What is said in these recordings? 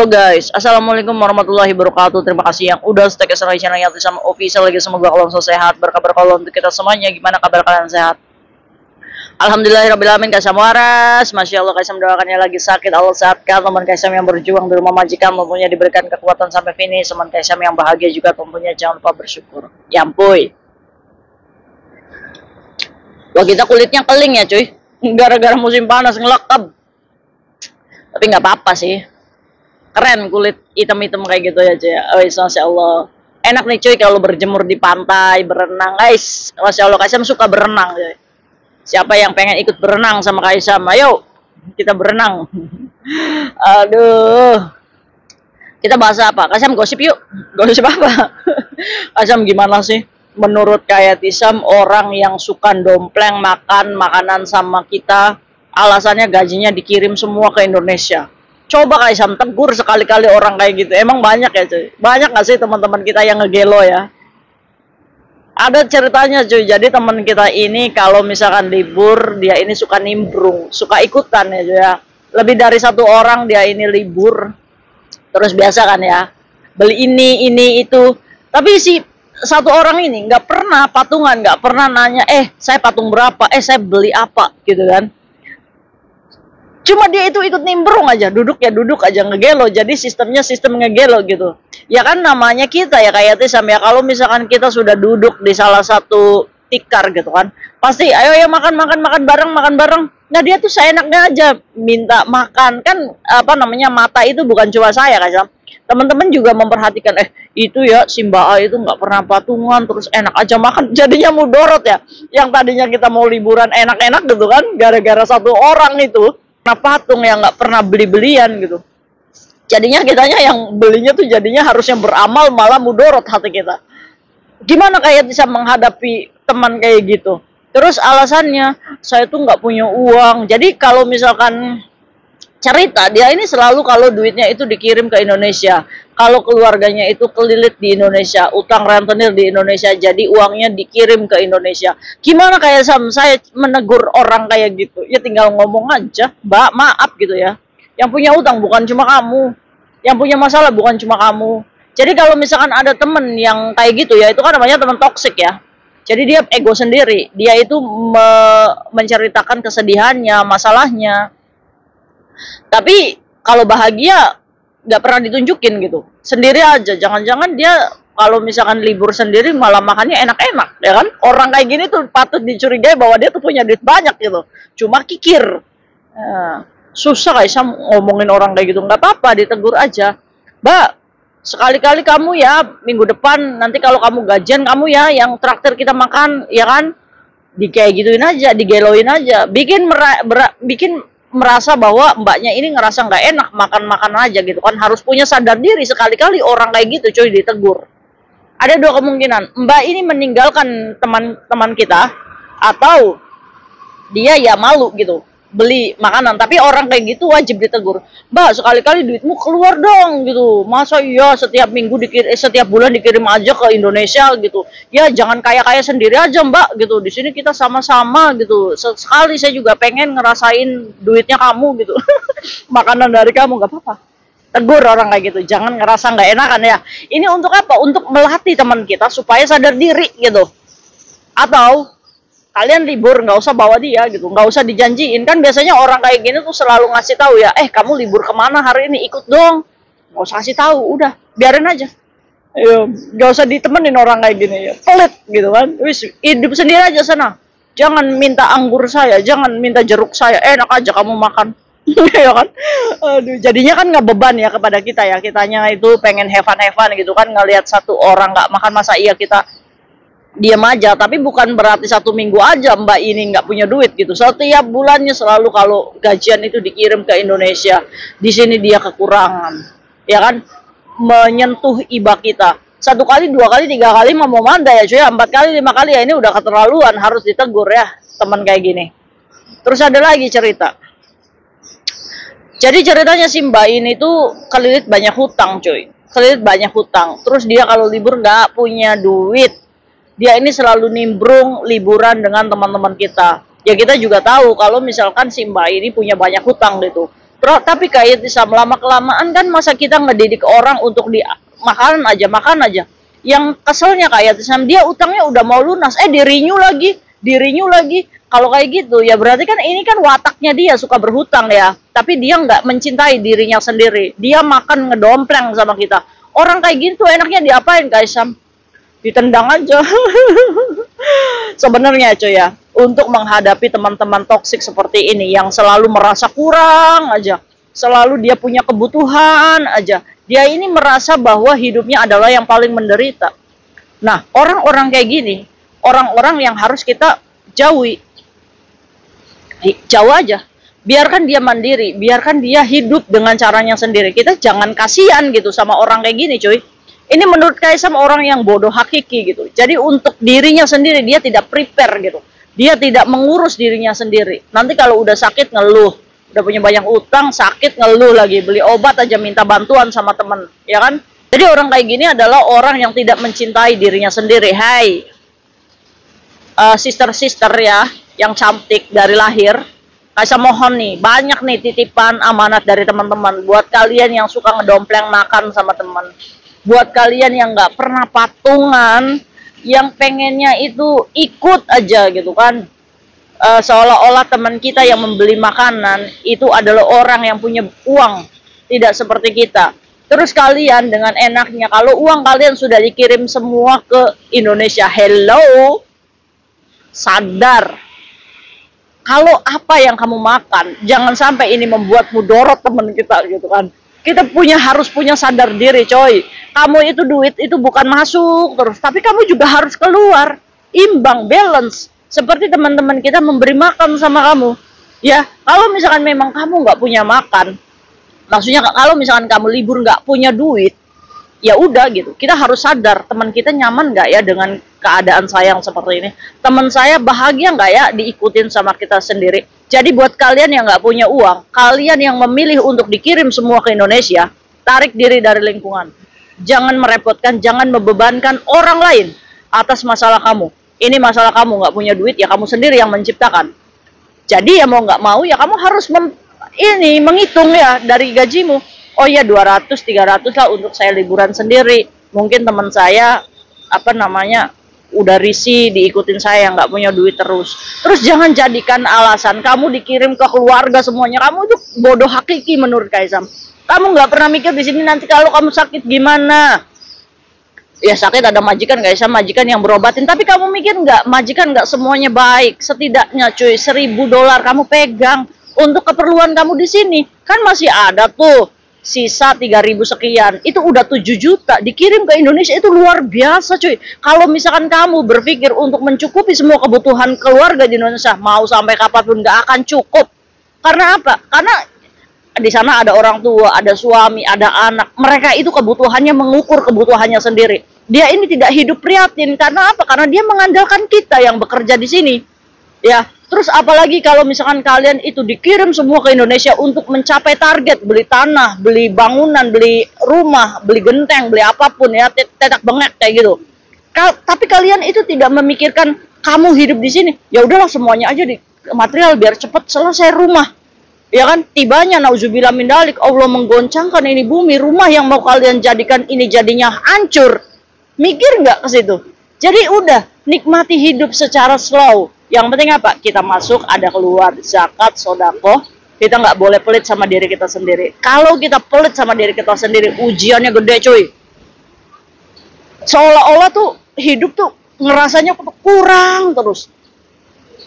So guys, assalamualaikum warahmatullahi wabarakatuh. Terima kasih yang udah stay ke channel yang sama official lagi. Semoga kalian selalu sehat, berkabar kalau untuk kita semuanya. Gimana kabar kalian, sehat? Alhamdulillahirobbilalamin. Kaisam waras, masya Allah. Kaisam doakannya lagi sakit, Allah sehatkan. Teman Kaisam yang berjuang di rumah majikan mempunyai diberikan kekuatan sampai finish. Teman Kaisam yang bahagia juga tentunya jangan lupa bersyukur. Ya ampun. Wah, kita kulitnya keling ya cuy, gara-gara musim panas ngelekap. Tapi nggak apa-apa sih, keren kulit hitam-hitam kayak gitu ya cuy. Oh masya Allah, enak nih cuy kalau berjemur di pantai, berenang guys. Masya Allah, Kaisam suka berenang cuy. Siapa yang pengen ikut berenang sama Kaisam? Ayo kita berenang. Aduh, kita bahas apa? Kaisam gosip yuk. Gosip apa? Kaisam gimana sih menurut Kayatisam orang yang suka dompleng makan makanan sama kita, alasannya gajinya dikirim semua ke Indonesia? Coba Kaisam tegur sekali-kali orang kayak gitu. Emang banyak ya cuy? Banyak gak sih teman-teman kita yang ngegelo ya? Ada ceritanya cuy. Jadi teman kita ini kalau misalkan libur, dia ini suka nimbrung, suka ikutan ya cuy ya. Lebih dari satu orang dia ini libur. Terus biasa kan ya, beli ini itu. Tapi si satu orang ini nggak pernah patungan, nggak pernah nanya, saya patung berapa, saya beli apa gitu kan. Cuma dia itu ikut nimbrung aja, duduk aja ngegelo. Jadi sistemnya sistem ngegelo gitu. Ya kan namanya kita ya kayak Tisam ya, kalau misalkan kita sudah duduk di salah satu tikar gitu kan, pasti ayo makan bareng. Nah dia tuh seenaknya aja minta makan kan, apa namanya, mata itu bukan cuma saya kan, teman-teman juga memperhatikan, itu ya si Mbak A itu nggak pernah patungan terus enak aja makan. Jadinya mudorot ya, yang tadinya kita mau liburan enak-enak gitu kan, gara-gara satu orang itu pernah patung yang nggak pernah beli-belian gitu. Jadinya kitanya yang belinya tuh jadinya harusnya beramal, malah mudorot hati kita. Gimana kayak bisa menghadapi teman kayak gitu? Terus alasannya, saya tuh nggak punya uang. Jadi kalau misalkan cerita, dia ini selalu kalau duitnya itu dikirim ke Indonesia, kalau keluarganya itu kelilit di Indonesia, utang rentenir di Indonesia, jadi uangnya dikirim ke Indonesia. Gimana kayak saya menegur orang kayak gitu? Ya tinggal ngomong aja, Mbak, maaf gitu ya. Yang punya utang bukan cuma kamu, yang punya masalah bukan cuma kamu. Jadi kalau misalkan ada temen yang kayak gitu ya, itu kan namanya teman toksik ya. Jadi dia ego sendiri, dia itu menceritakan kesedihannya, masalahnya. Tapi kalau bahagia nggak pernah ditunjukin gitu, sendiri aja. Jangan-jangan dia kalau misalkan libur sendiri malah makannya enak-enak, ya kan? Orang kayak gini tuh patut dicurigai bahwa dia tuh punya duit banyak gitu, cuma kikir. Susah guys ngomongin orang kayak gitu. Nggak apa-apa, ditegur aja, Mbak. Sekali-kali kamu ya minggu depan nanti kalau kamu gajian, kamu ya yang traktir kita makan, ya kan? Kayak gituin aja, digeloin aja, bikin merasa bahwa mbaknya ini ngerasa nggak enak makan aja gitu kan. Harus punya sadar diri. Sekali-kali orang kayak gitu cuy ditegur, ada dua kemungkinan, mbak ini meninggalkan teman-teman kita, atau dia ya malu gitu beli makanan. Tapi orang kayak gitu wajib ditegur, Mbak, sekali-kali duitmu keluar dong gitu. Masa iya setiap minggu setiap bulan dikirim aja ke Indonesia gitu? Ya jangan kaya-kaya sendiri aja Mbak gitu. Di sini kita sama-sama gitu. Sekali saya juga pengen ngerasain duitnya kamu gitu. Makanan dari kamu, nggak apa-apa. Tegur orang kayak gitu, jangan ngerasa nggak enakan ya. Ini untuk apa? Untuk melatih teman kita supaya sadar diri gitu. Atau kalian libur nggak usah bawa dia gitu, nggak usah dijanjiin. Kan biasanya orang kayak gini tuh selalu ngasih tahu ya, kamu libur kemana hari ini, ikut dong. Nggak usah kasih tahu, udah biarin aja. Ayo, nggak usah ditemenin orang kayak gini ya, pelit gitu kan. Wis hidup sendiri aja sana, jangan minta anggur saya, jangan minta jeruk saya, enak aja kamu makan. Ya kan? Aduh, jadinya kan nggak beban ya kepada kita ya, kitanya itu pengen have fun gitu kan, ngelihat satu orang nggak makan, masa iya kita diam aja. Tapi bukan berarti satu minggu aja mbak ini nggak punya duit gitu. Setiap bulannya selalu kalau gajian itu dikirim ke Indonesia. Di sini dia kekurangan, ya kan, menyentuh iba kita. Satu kali, dua kali, tiga kali mau manda ya cuy, 4 kali, 5 kali ya ini udah keterlaluan, harus ditegur ya teman kayak gini. Terus ada lagi cerita. Jadi ceritanya si mbak ini tuh kelilit banyak hutang cuy, kelilit banyak hutang. Terus dia kalau libur nggak punya duit. Dia ini selalu nimbrung liburan dengan teman-teman kita. Ya kita juga tahu kalau misalkan si mbak ini punya banyak hutang gitu. Tapi kayak Tisam, lama-kelamaan kan masa kita ngedidik orang untuk di makan aja. Yang keselnya kayak Tisam, dia utangnya udah mau lunas, di-renew lagi. Kalau kayak gitu, ya berarti kan ini kan wataknya dia suka berhutang ya. Tapi dia nggak mencintai dirinya sendiri. Dia makan ngedompleng sama kita. Orang kayak gitu enaknya diapain, Kaisam? Ditendang aja. Sebenarnya cuy ya, untuk menghadapi teman-teman toksik seperti ini yang selalu merasa kurang aja, selalu dia punya kebutuhan aja, dia ini merasa bahwa hidupnya adalah yang paling menderita. Nah, orang-orang kayak gini, orang-orang yang harus kita jauhi. Jauh aja. Biarkan dia mandiri, biarkan dia hidup dengan caranya sendiri. Kita jangan kasihan gitu sama orang kayak gini, cuy. Ini menurut Kaisam orang yang bodoh hakiki gitu. Jadi untuk dirinya sendiri dia tidak prepare gitu. Dia tidak mengurus dirinya sendiri. Nanti kalau udah sakit ngeluh, udah punya banyak utang, sakit ngeluh lagi, beli obat aja minta bantuan sama temen, ya kan? Jadi orang kayak gini adalah orang yang tidak mencintai dirinya sendiri. Hai, sister-sister ya, yang cantik dari lahir, Kaisam mohon nih, banyak nih titipan amanat dari teman-teman buat kalian yang suka ngedompleng makan sama teman. Buat kalian yang nggak pernah patungan, yang pengennya itu ikut aja gitu kan, seolah-olah teman kita yang membeli makanan itu adalah orang yang punya uang, tidak seperti kita. Terus kalian dengan enaknya, kalau uang kalian sudah dikirim semua ke Indonesia, hello, sadar. Kalau apa yang kamu makan, jangan sampai ini membuat mudorot teman kita gitu kan. Kita harus punya sadar diri, coy. Kamu itu duit itu bukan masuk terus, tapi kamu juga harus keluar, imbang, balance. Seperti teman-teman kita memberi makan sama kamu. Ya, kalau misalkan memang kamu nggak punya makan, maksudnya kalau misalkan kamu libur nggak punya duit, ya udah gitu. Kita harus sadar teman kita nyaman nggak ya dengan keadaan saya yang seperti ini. Teman saya bahagia nggak ya diikutin sama kita sendiri. Jadi buat kalian yang nggak punya uang, kalian yang memilih untuk dikirim semua ke Indonesia, tarik diri dari lingkungan. Jangan merepotkan, jangan membebankan orang lain atas masalah kamu. Ini masalah kamu nggak punya duit, ya kamu sendiri yang menciptakan. Jadi ya mau nggak mau, ya kamu harus menghitung ya dari gajimu. Oh ya 200-300 lah untuk saya liburan sendiri. Mungkin teman saya, udah risih diikutin saya yang nggak punya duit terus. Terus jangan jadikan alasan kamu dikirim ke keluarga semuanya. Kamu itu bodoh hakiki menurut Kaisam. Kamu nggak pernah mikir di sini nanti kalau kamu sakit gimana? Ya sakit ada majikan Kaisam, majikan yang berobatin. Tapi kamu mikir nggak, majikan nggak semuanya baik. Setidaknya cuy, $1.000 kamu pegang untuk keperluan kamu di sini. Kan masih ada tuh sisa 3.000 sekian, itu udah 7 juta dikirim ke Indonesia, itu luar biasa cuy. Kalau misalkan kamu berpikir untuk mencukupi semua kebutuhan keluarga di Indonesia, mau sampai kapanpun nggak akan cukup. Karena apa? Karena di sana ada orang tua, ada suami, ada anak, mereka itu kebutuhannya mengukur kebutuhannya sendiri. Dia ini tidak hidup prihatin, karena apa? Karena dia mengandalkan kita yang bekerja di sini. Ya, terus apalagi kalau misalkan kalian itu dikirim semua ke Indonesia untuk mencapai target, beli tanah, beli bangunan, beli rumah, beli genteng, beli apapun ya, tetak bengek kayak gitu. Tapi kalian itu tidak memikirkan kamu hidup di sini. Ya udahlah semuanya aja di material biar cepat selesai rumah. Ya kan, tibanya nauzubillah min dalik, Allah menggoncangkan ini bumi, rumah yang mau kalian jadikan ini jadinya hancur. Mikir nggak ke situ? Jadi udah nikmati hidup secara slow. Yang penting apa? Kita masuk, ada keluar, zakat, sodakoh. Kita nggak boleh pelit sama diri kita sendiri. Kalau kita pelit sama diri kita sendiri, ujiannya gede cuy. Seolah-olah tuh hidup tuh ngerasanya kurang terus.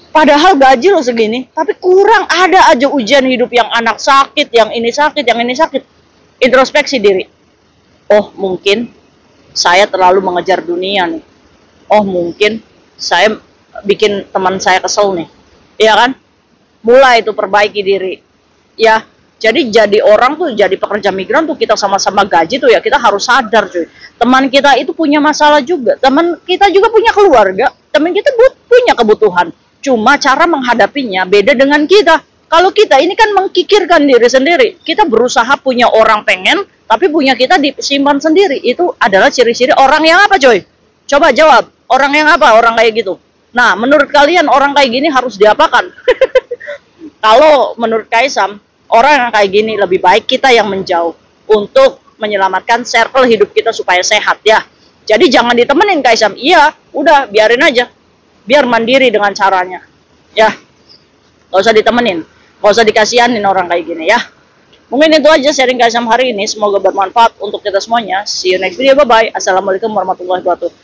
Padahal gaji lo segini, tapi kurang. Ada aja ujian hidup, yang anak sakit, yang ini sakit, yang ini sakit. Introspeksi diri. Oh mungkin saya terlalu mengejar dunia nih. Oh mungkin saya bikin teman saya kesel nih, ya kan? Mulai itu perbaiki diri, ya. Jadi orang tuh, jadi pekerja migran tuh kita sama-sama gaji tuh ya, kita harus sadar cuy. Teman kita itu punya masalah juga, teman kita juga punya keluarga, teman kita punya kebutuhan. Cuma cara menghadapinya beda dengan kita. Kalau kita ini kan mengkikirkan diri sendiri, kita berusaha punya orang pengen, tapi punya kita disimpan sendiri. Itu adalah ciri-ciri orang yang apa coy? Coba jawab, orang yang apa? Orang kayak gitu. Nah, menurut kalian orang kayak gini harus diapakan? Kalau menurut Kaisam, Orang yang kayak gini lebih baik kita yang menjauh untuk menyelamatkan circle hidup kita supaya sehat ya. Jadi jangan ditemenin Kak Isam. Iya, udah biarin aja. Biar mandiri dengan caranya. Ya, gak usah ditemenin. Gak usah dikasihanin orang kayak gini ya. Mungkin itu aja sharing Kak Isam hari ini. Semoga bermanfaat untuk kita semuanya. See you next video. Bye-bye. Assalamualaikum warahmatullahi wabarakatuh.